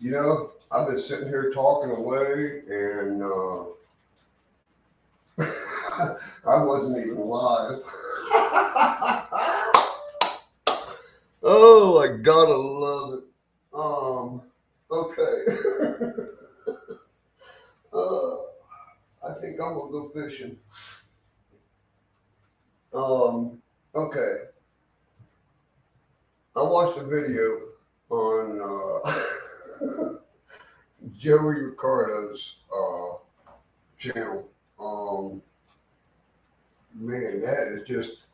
You know, I've been sitting here talking away, and I wasn't even live. Oh, I gotta love it. Okay. uh, I think I'm gonna go fishing. Um, okay. I watched a video on Joey Ricardo's channel. Um, Man, that is just,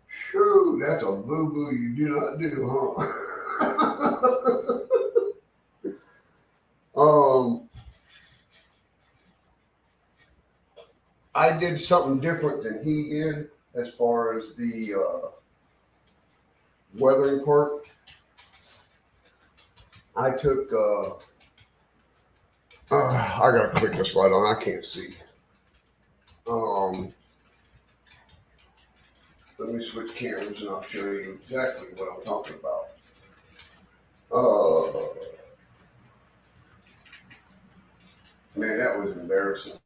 shoo, that's a boo boo you do not do, huh? um, I did something different than he did as far as the weathering part. I took, I gotta click this light on, I can't see. Um, Let me switch cameras and I'll show you exactly what I'm talking about. Uh, Man, that was embarrassing.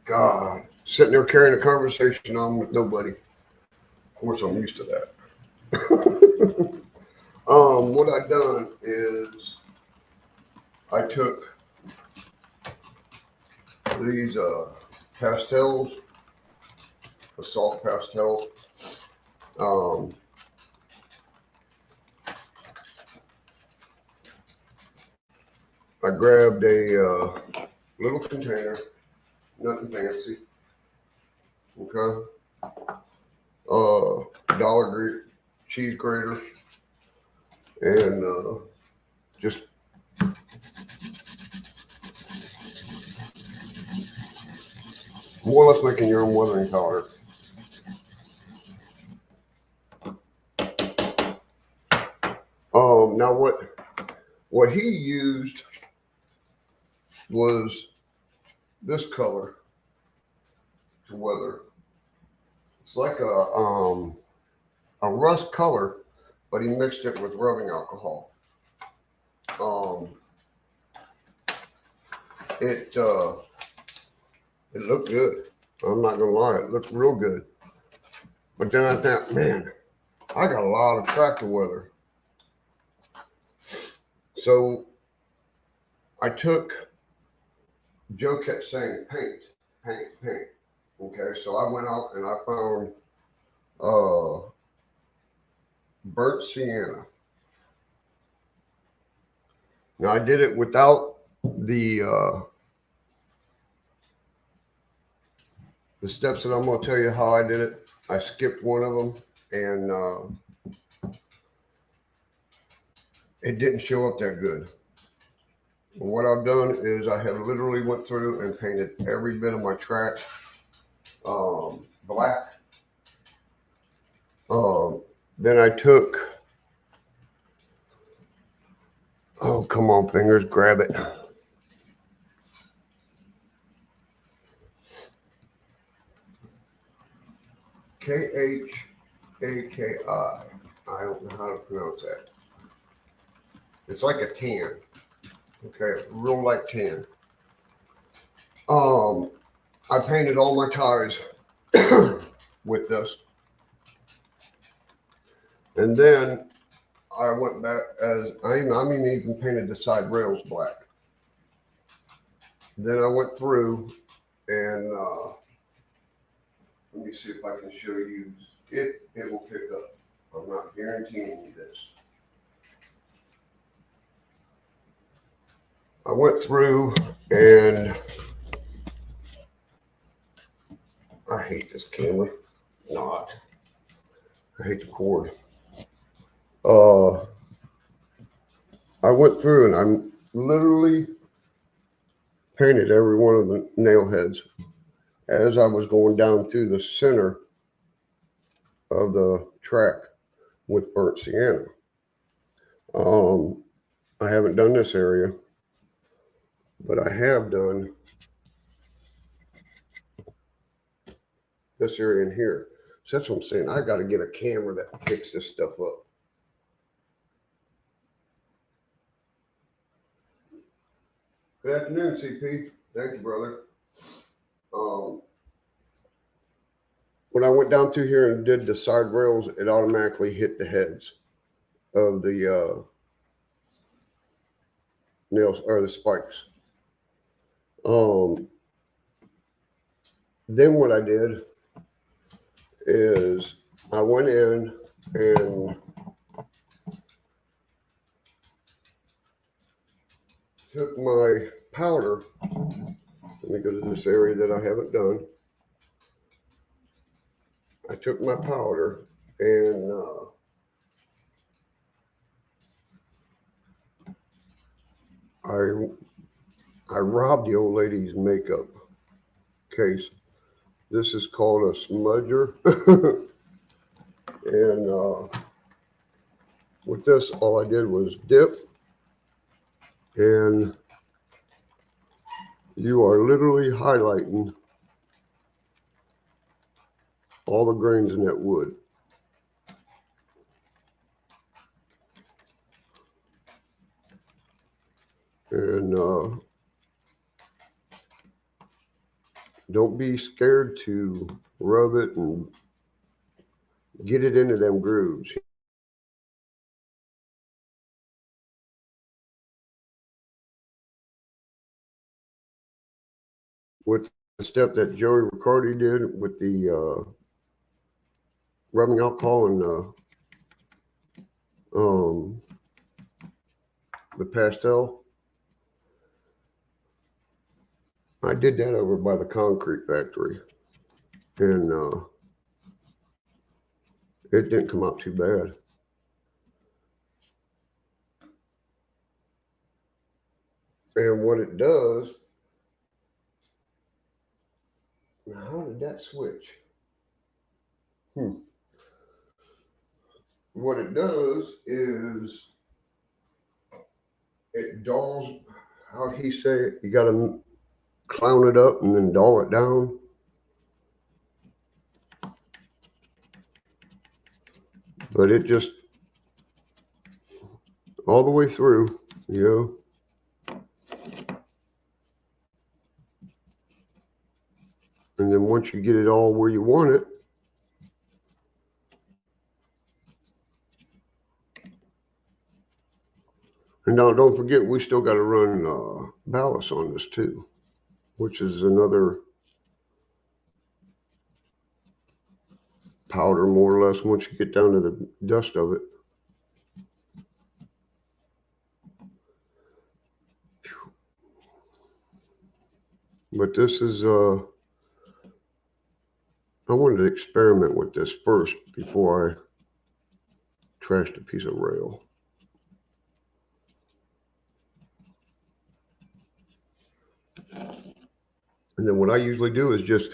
God, sitting there carrying a conversation on with nobody. Of course, I'm used to that. What I done is I took these pastels, a soft pastel. Um, I grabbed a little container, nothing fancy. Okay. Dollar cheese grater, and just more or less making your own weathering powder. Now what he used was this color to weather. It's like a rust color, but he mixed it with rubbing alcohol. Um, it it looked good. I'm not gonna lie, it looked real good. But then I thought, man, I got a lot of tractor weather. So I took. Joe kept saying paint, paint, paint. Okay, so I went out and I found uh, burnt sienna. Now I did it without the the steps that I'm going to tell you how I did it. I skipped one of them, and it didn't show up that good. And what I've done is I have literally went through and painted every bit of my track black. Then I took, oh come on fingers, grab it. Khaki. I don't know how to pronounce that. It's like a tan. Okay, real light tan. Um, I painted all my tires with this, and then I went back as I mean even painted the side rails black. Then I went through and let me see if I can show you if it will pick up. I'm not guaranteeing you this. I went through and I hate this camera. Not. I hate the cord. Uh, I went through and I literally painted every one of the nail heads as I was going down through the center of the track with burnt sienna. I haven't done this area, but I have done this area in here. So that's what I'm saying. I got to get a camera that picks this stuff up. Good afternoon, CP. Thank you, brother. Um, when I went down through here and did the side rails, it automatically hit the heads of the nails or the spikes. Then what I did is I went in and took my powder. Let me go to this area that I haven't done. I took my powder and I robbed the old lady's makeup case. This is called a smudger. And with this, all I did was dip, and you are literally highlighting all the grains in that wood. And don't be scared to rub it and get it into them grooves. With the step that Joey Riccardi did with the rubbing alcohol and the pastel, I did that over by the concrete factory, and it didn't come out too bad. And what it does, how did that switch? What it does is it dulls, how'd he say it? You got to clown it up and then dull it down. But it just, all the way through, you know. And then once you get it all where you want it, and now don't forget, we still got to run ballast on this too, which is another powder more or less once you get down to the dust of it. But this is, I wanted to experiment with this first before I trashed a piece of rail. And then what I usually do is just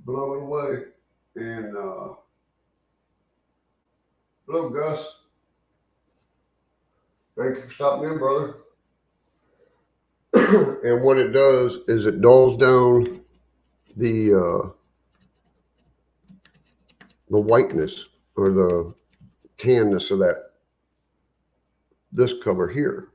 blow it away. And hello, Gus. Thank you for stopping in, brother. And what it does is it dulls down the whiteness or the tanness of this color here.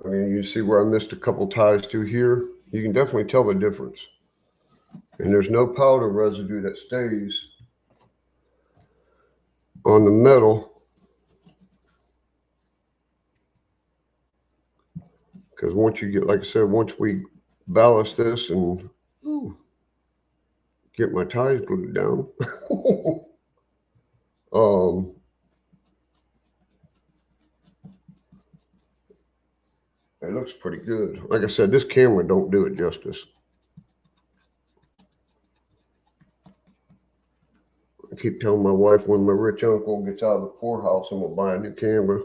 I mean, you see where I missed a couple ties through here. You can definitely tell the difference. And there's no powder residue that stays on the metal, because once you get, like I said, once we ballast this and get my ties glued down, it looks pretty good. Like I said, this camera don't do it justice. I keep telling my wife when my rich uncle gets out of the poorhouse, I'm gonna buy a new camera.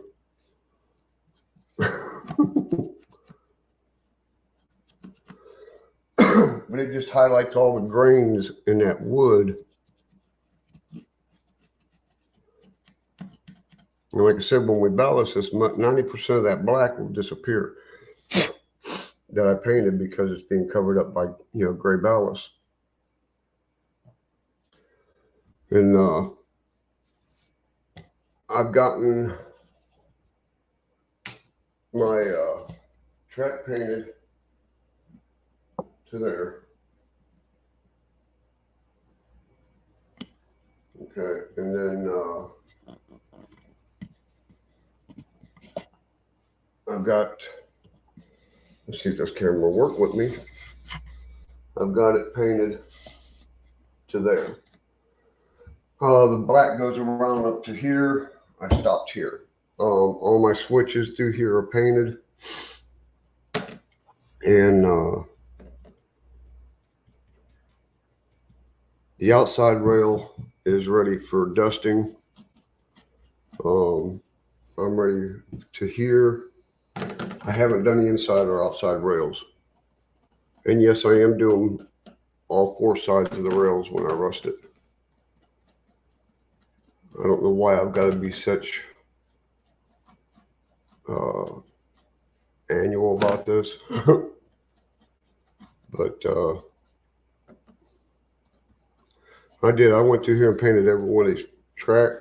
But it just highlights all the grains in that wood. And like I said, when we ballast this, 90% of that black will disappear that I painted because it's being covered up by, gray ballast. And I've gotten my track painted to there. Okay, and then I've got, let's see if this camera will work with me. I've got it painted to there. The black goes around up to here. I stopped here. All my switches through here are painted. And the outside rail is ready for dusting. I'm ready to here. I haven't done the inside or outside rails. And yes, I am doing all four sides of the rails when I rust it. I don't know why I've got to be such annual about this. But I did. I went through here and painted every one of these track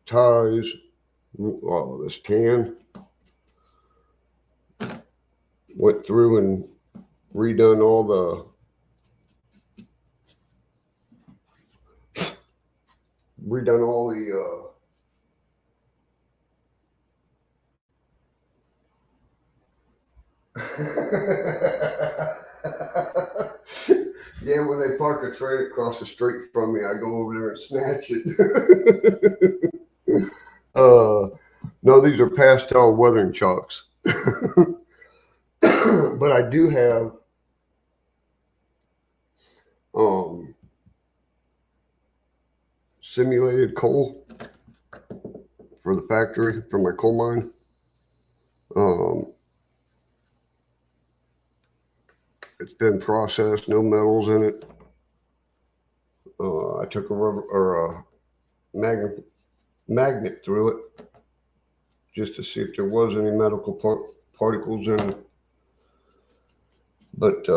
ties. This tan. Went through and redone all the yeah, when they park a train across the street from me, I go over there and snatch it. No, these are pastel weathering chalks. But I do have simulated coal for the factory, for my coal mine. It's been processed, no metals in it. I took a rubber or a magnet through it just to see if there was any medical particles in it. But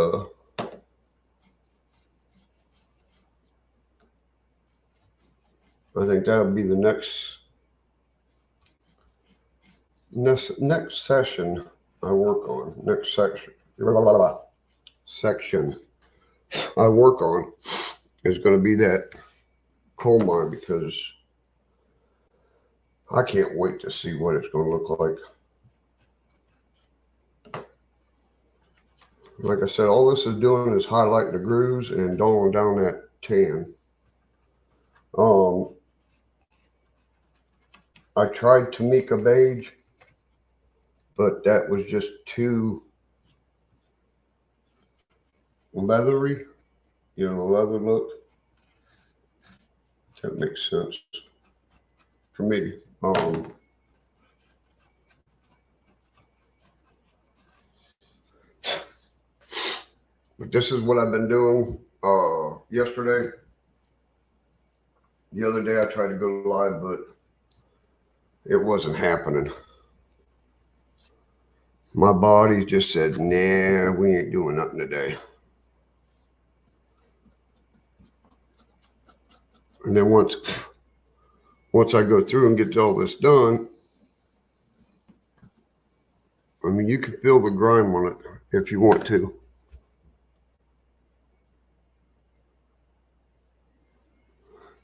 I think that'll be the next session I work on. Next section I work on is going to be that coal mine, because I can't wait to see what it's going to look like. Like I said, all this is doing is highlighting the grooves and dulling down that tan. I tried Tamika beige, but that was just too leathery, you know, leather look. If that makes sense for me. But this is what I've been doing. Yesterday, the other day I tried to go live, but it wasn't happening. My body just said, nah, we ain't doing nothing today. And then once I go through and get all this done, I mean, you can feel the grime on it if you want to.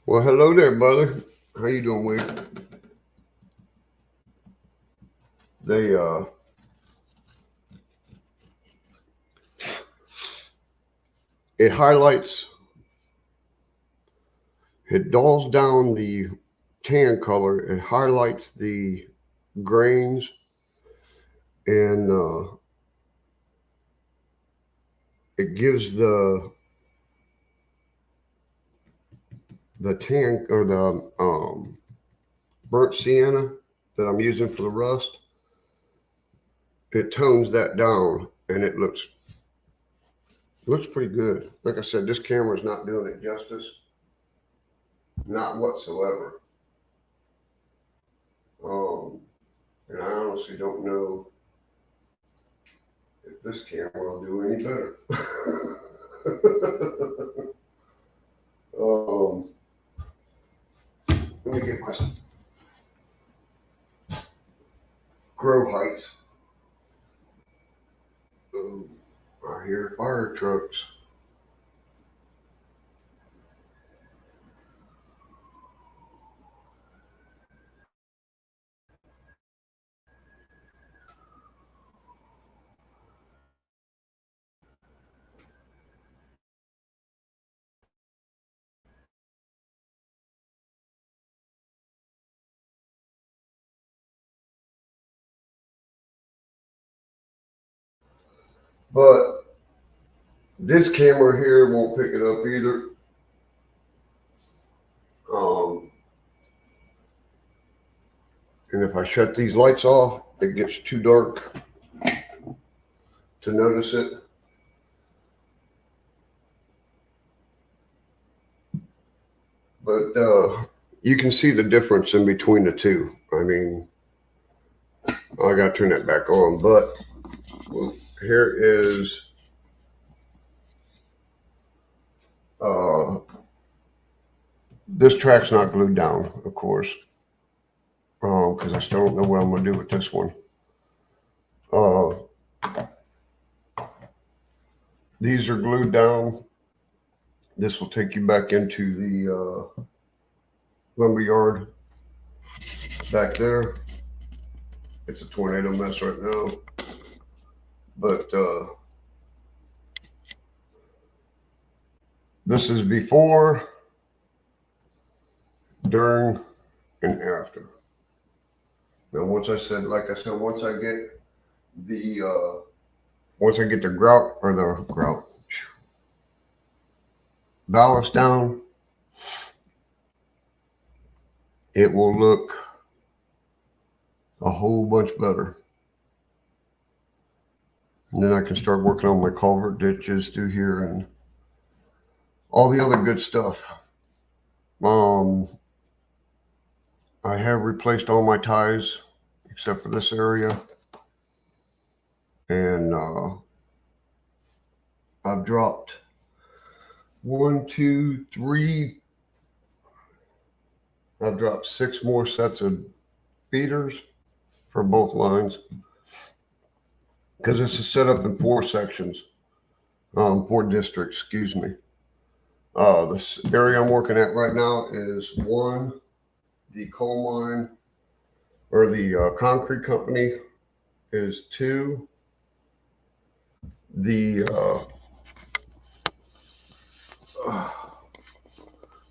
Well, hello there, brother. How you doing, Wade? It highlights, it dulls down the tan color, it highlights the grains, and it gives the tan or the burnt sienna that I'm using for the rust. It tones that down, and it looks pretty good. Like I said, this camera is not doing it justice, not whatsoever. And I honestly don't know if this camera will do any better. Let me get my grow height. I hear fire trucks. But this camera here won't pick it up either. And if I shut these lights off, it gets too dark to notice it. But you can see the difference in between the two. I mean, I got to turn that back on. But here is this track's not glued down, of course, because I still don't know what I'm going to do with this one. These are glued down. This will take you back into the lumber yard back there. It's a tornado mess right now. But this is before, during, and after. Now, once I said once I get the grout or the ballast down, it will look a whole bunch better. And then I can start working on my culvert ditches through here and all the other good stuff. I have replaced all my ties except for this area. And I've dropped 1, 2, 3. I've dropped 6 more sets of feeders for both lines because this is set up in 4 sections, 4 districts, excuse me. This area I'm working at right now is 1, the coal mine or the concrete company is 2, the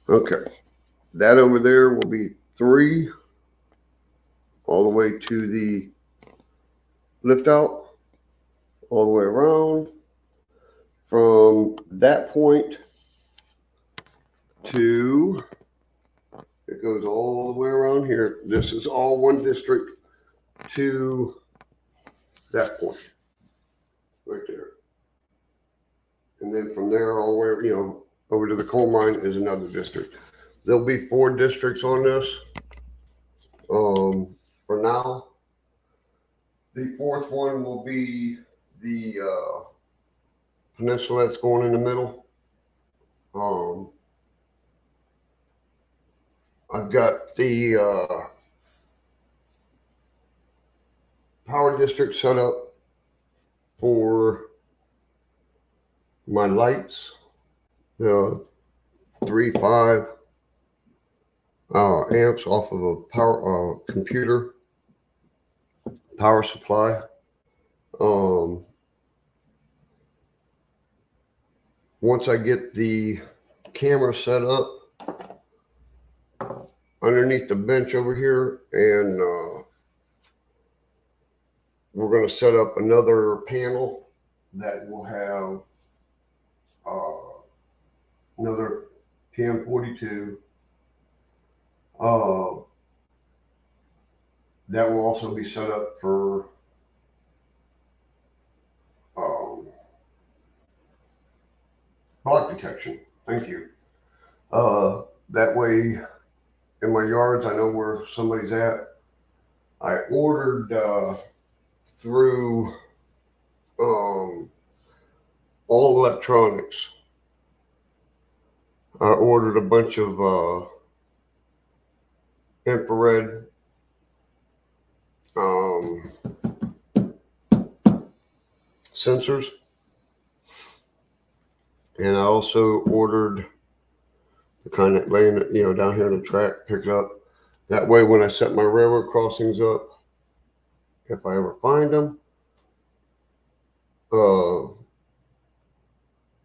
okay, that over there will be 3, all the way to the lift out, all the way around from that point to, it goes all the way around here. This is all one district to that point right there. And then from there all the way, over to the coal mine is another district. There'll be 4 districts on this. For now, the 4th one will be the peninsula that's going in the middle. I've got the power district set up for my lights, 3, 5 amps off of a power computer power supply. Once I get the camera set up underneath the bench over here, and we're going to set up another panel that will have another PM42. That will also be set up for block detection. Thank you. That way, in my yards, I know where somebody's at. I ordered through all electronics. I ordered a bunch of infrared sensors, and I also ordered the kind that lay down here in the track, pick it up. That way, when I set my railroad crossings up, if I ever find them,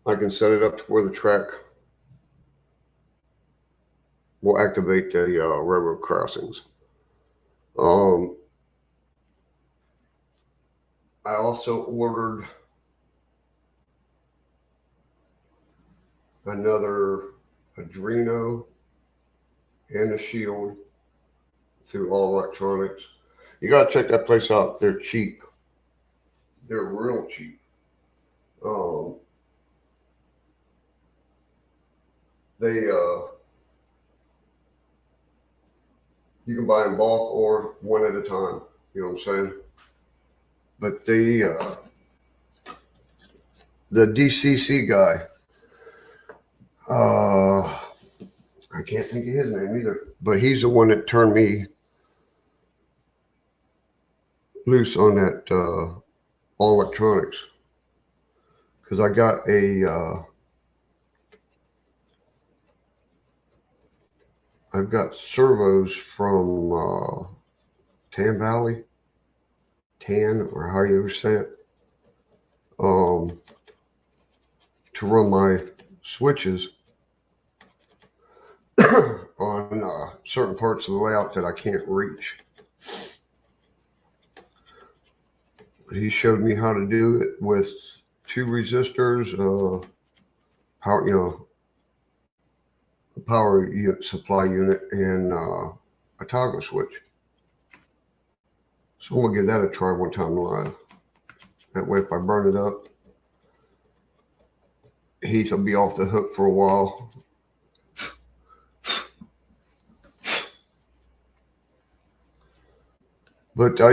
I can set it up to where the track will activate the railroad crossings. I also ordered another Adreno and a shield through All Electronics. You gotta check that place out. They're cheap. They're real cheap. They you can buy in bulk or one at a time. You know what I'm saying? But the DCC guy, I can't think of his name either. But he's the one that turned me loose on that All Electronics, because I got I've got servos from Tan Valley, or how you ever say it, to run my switches on certain parts of the layout that I can't reach. But he showed me how to do it with 2 resistors, power, a power supply unit, and a toggle switch. So I'm gonna give that a try one time live. That way, if I burn it up, Heath will be off the hook for a while. But I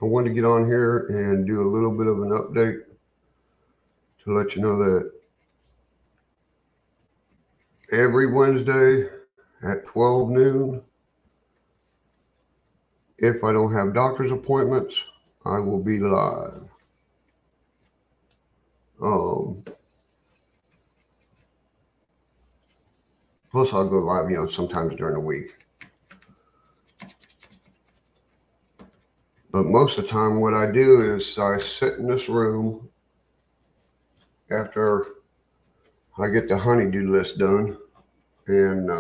wanted to get on here and do a little bit of an update to let you know that every Wednesday at 12 noon, if I don't have doctor's appointments, I will be live. Plus, I'll go live, sometimes during the week. But most of the time, what I do is I sit in this room after I get the honeydew list done, and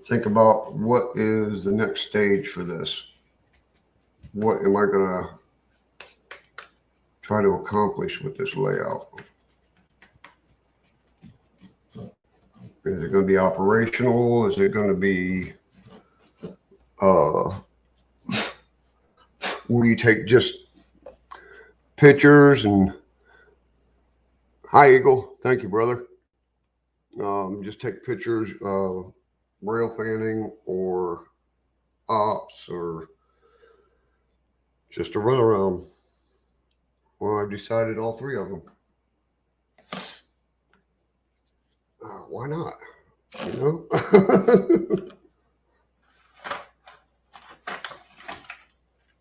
think about what is the next stage for this. What am I going to try to accomplish with this layout? Is it going to be operational? Is it going to be where you take just pictures and hi Eagle, thank you, brother. Just take pictures of rail fanning or ops or just a run around? Well, I've decided all 3 of them. Why not?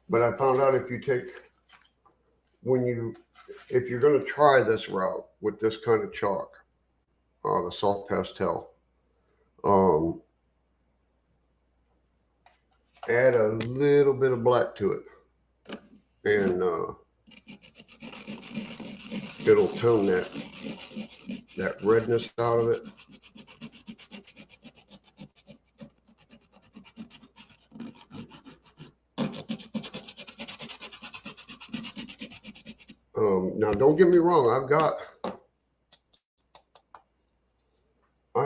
But I found out if you're going to try this route with this kind of chalk, the soft pastel, add a little bit of black to it, and it'll tone that redness out of it. Now, don't get me wrong. I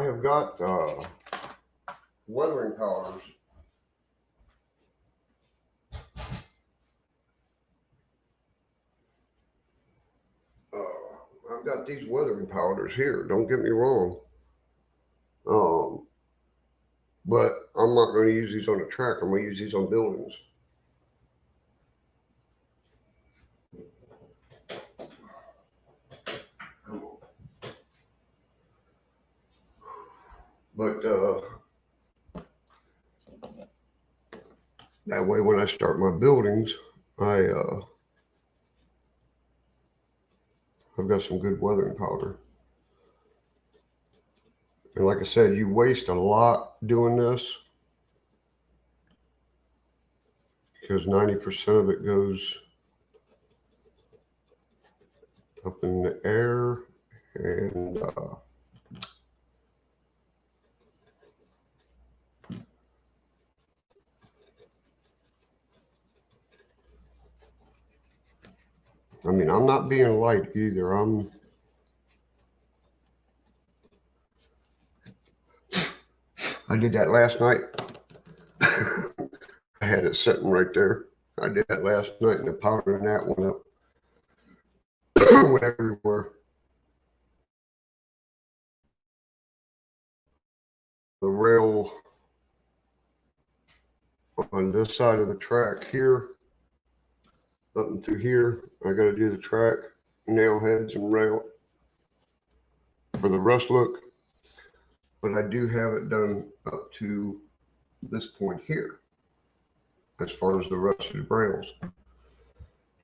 have got weathering powders. I've got these weathering powders here. Don't get me wrong. But I'm not going to use these on the track. I'm going to use these on buildings. But that way when I start my buildings, I've got some good weathering powder. And like I said, you waste a lot doing this because 90% of it goes up in the air, and I mean, I'm not being light either. I did that last night. I had it sitting right there. I did that last night, and the powder in that went up, went everywhere. The rail on this side of the track here, up and through here, I got to do the track, nail heads, and rail for the rust look. But I do have it done up to this point here, as far as the rusted rails.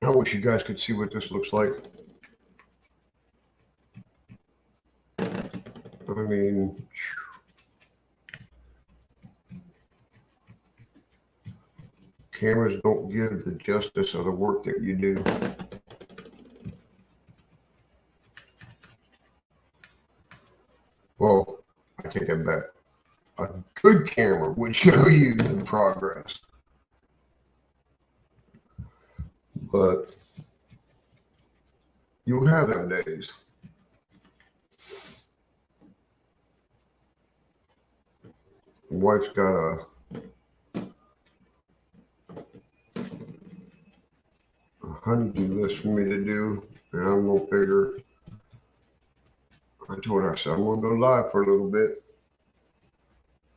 I wish you guys could see what this looks like. I mean, cameras don't give the justice of the work that you do. Well, I take that back. A good camera would show you the progress. But you'll have them days. My wife's got a honey-do list for me to do, and I'm gonna figure. I told her, I said, I'm gonna go live for a little bit.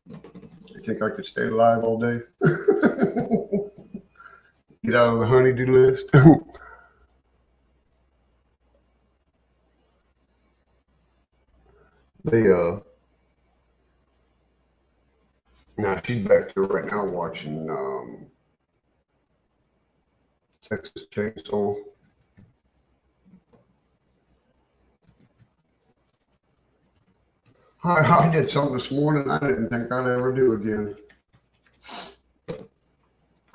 You think I could stay live all day? Get out of the honey-do list. They now she's back there right now watching Texas Chainsaw. I did something this morning I didn't think I'd ever do again.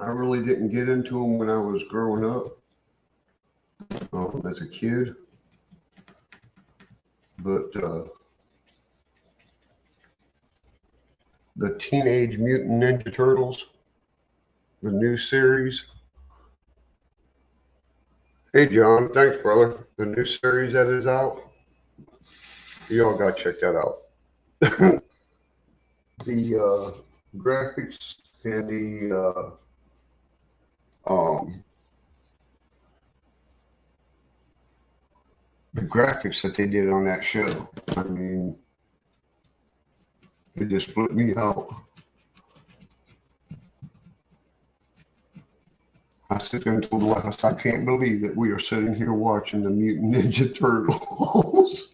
I really didn't get into them when I was growing up, as a kid. But the Teenage Mutant Ninja Turtles, the new series. Hey, John, thanks, brother. The new series that is out, you all got to check that out. The graphics and the graphics that they did on that show, I mean, it just flipped me out. I sit there and told the wife, I said, I can't believe that we are sitting here watching the Mutant Ninja Turtles.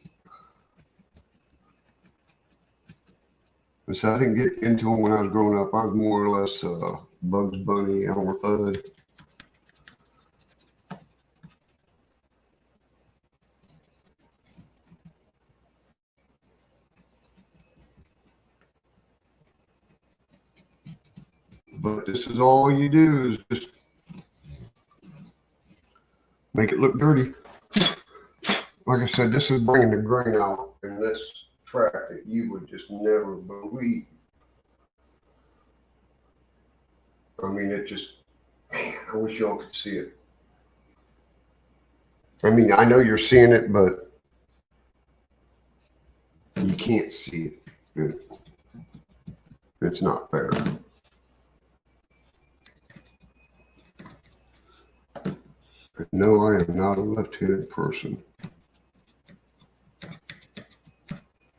And so I didn't get into them when I was growing up. I was more or less Bugs Bunny, Elmer Fudd. But this is all you do is just make it look dirty. Like I said, this is bringing the grain out in this track that you would just never believe. I mean, it just, man, I wish y'all could see it. I mean, I know you're seeing it, but you can't see it. It's not fair. No, I am not a left-handed person.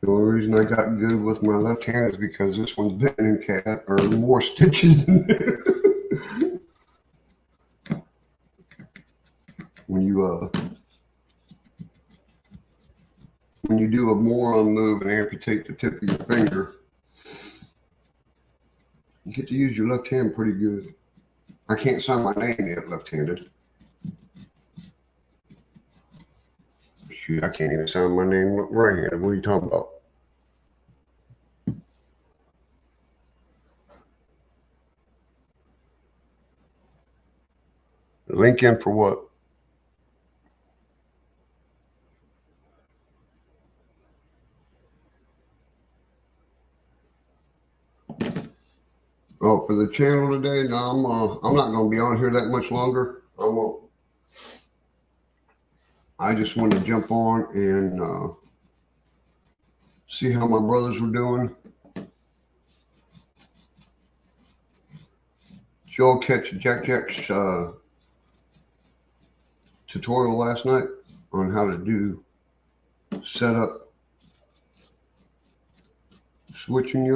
The only reason I got good with my left hand is because this one's bitten in cat or more stitches in there. When you do a moron move and amputate the tip of your finger, You get to use your left hand pretty good. I can't sign my name yet left-handed. Shoot, I can't even sign my name right-handed. What are you talking about? Link in for what? Oh, for the channel today? No, I'm not going to be on here that much longer. I just wanted to jump on and see how my brothers were doing. Did y'all catch Jack's tutorial last night on how to do setup switching?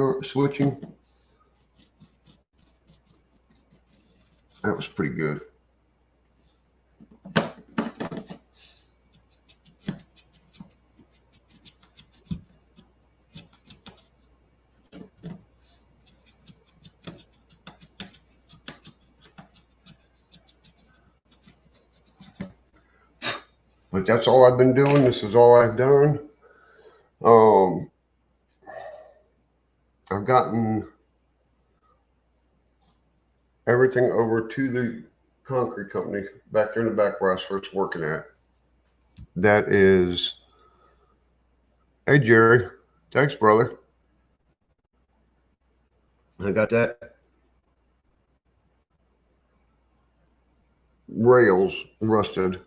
That was pretty good. But that's all I've been doing. This is all I've done. I've gotten everything over to the concrete company back there in the back where I was first working at. That is, hey Jerry, thanks brother. I got that rails rusted,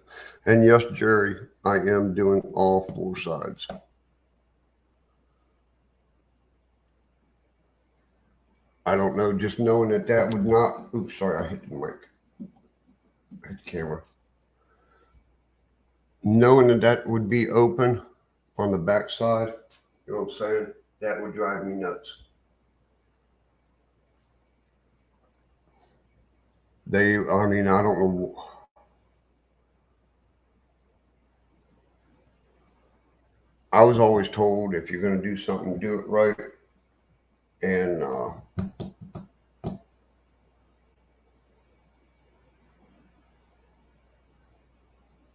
and yes Jerry, I am doing all 4 sides. I don't know, just knowing that would not, oops, sorry, I hit the mic. I hit the camera. Knowing that would be open on the back side, you know what I'm saying? That would drive me nuts. I don't know. I was always told if you're going to do something, do it right. And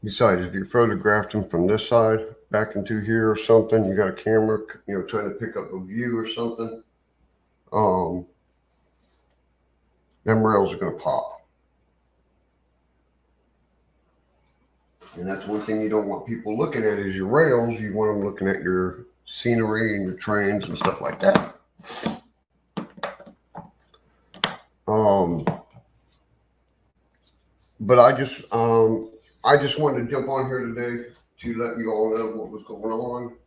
besides, if you photographed them from this side back into here or something, you got a camera, trying to pick up a view or something, them rails are going to pop. And that's one thing you don't want people looking at is your rails. You want them looking at your scenery and your trains and stuff like that. But I just wanted to jump on here today to let you all know what was going on.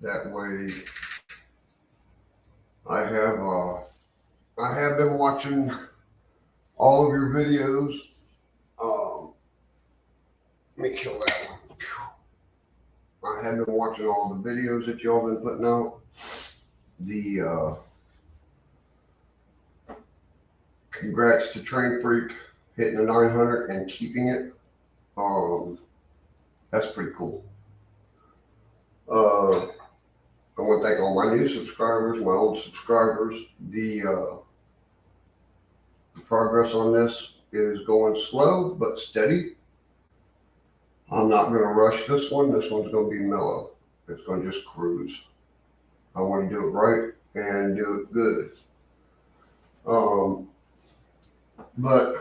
That way, I have been watching all of your videos. Let me kill that one. I have been watching all the videos that y'all been putting out. The congrats to Train Freak hitting the 900 and keeping it. That's pretty cool. I want to thank all my new subscribers, my old subscribers. The progress on this is going slow but steady. I'm not going to rush this one. This one's going to be mellow. It's going to just cruise. I want to do it right and do it good. But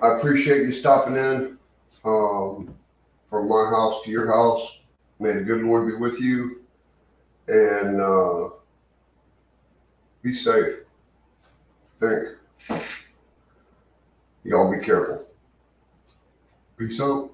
I appreciate you stopping in from my house to your house. May the good Lord be with you. And be safe. Y'all be careful. Peace out.